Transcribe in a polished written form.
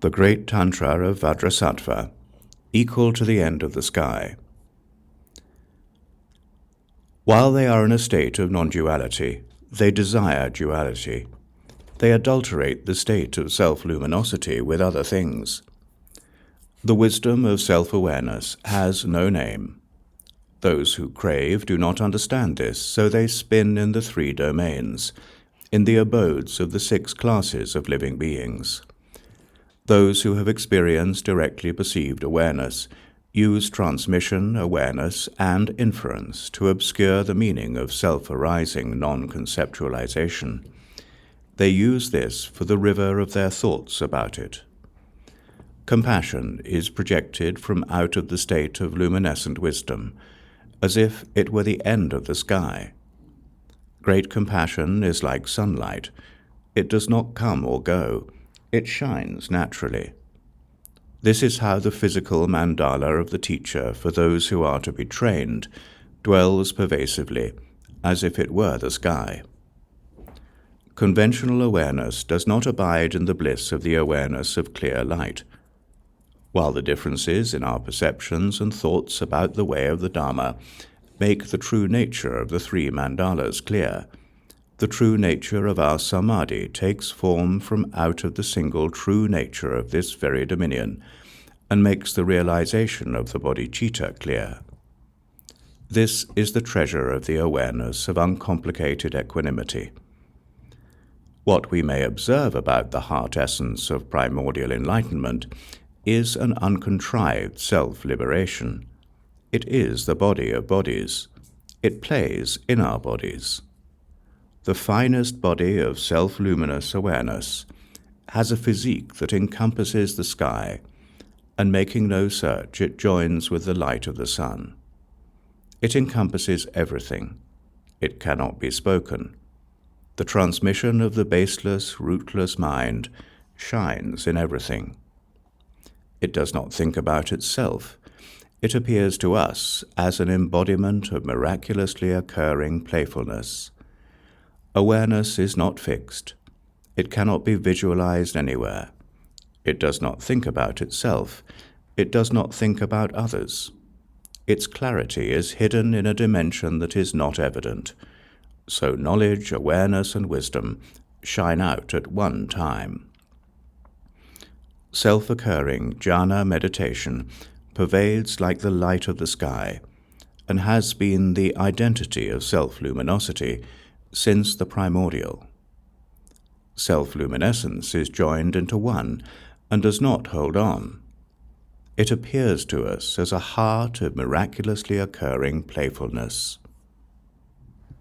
the Great Tantra of Vajrasattva, equal to the end of the sky. While they are in a state of non-duality, they desire duality. They adulterate the state of self-luminosity with other things. The wisdom of self-awareness has no name. Those who crave do not understand this, so they spin in the three domains, in the abodes of the 6 classes of living beings. Those who have experienced directly perceived awareness use transmission, awareness, and inference to obscure the meaning of self-arising non-conceptualization. They use this for the river of their thoughts about it. Compassion is projected from out of the state of luminescent wisdom, as if it were the end of the sky. Great compassion is like sunlight. It does not come or go. It shines naturally. This is how the physical mandala of the teacher for those who are to be trained dwells pervasively, as if it were the sky. Conventional awareness does not abide in the bliss of the awareness of clear light. While the differences in our perceptions and thoughts about the way of the Dharma make the true nature of the 3 mandalas clear, the true nature of our samadhi takes form from out of the single true nature of this very dominion, and makes the realization of the bodhicitta clear. This is the treasure of the awareness of uncomplicated equanimity. What we may observe about the heart essence of primordial enlightenment is an uncontrived self-liberation. It is the body of bodies. It plays in our bodies. The finest body of self-luminous awareness has a physique that encompasses the sky, and making no search, it joins with the light of the sun. It encompasses everything. It cannot be spoken. The transmission of the baseless, rootless mind shines in everything. It does not think about itself. It appears to us as an embodiment of miraculously occurring playfulness. Awareness is not fixed. It cannot be visualized anywhere. It does not think about itself. It does not think about others. Its clarity is hidden in a dimension that is not evident. So knowledge, awareness, and wisdom shine out at one time. Self-occurring jhana meditation pervades like the light of the sky, and has been the identity of self-luminosity since the primordial. Self-luminescence is joined into one and does not hold on. It appears to us as a heart of miraculously occurring playfulness.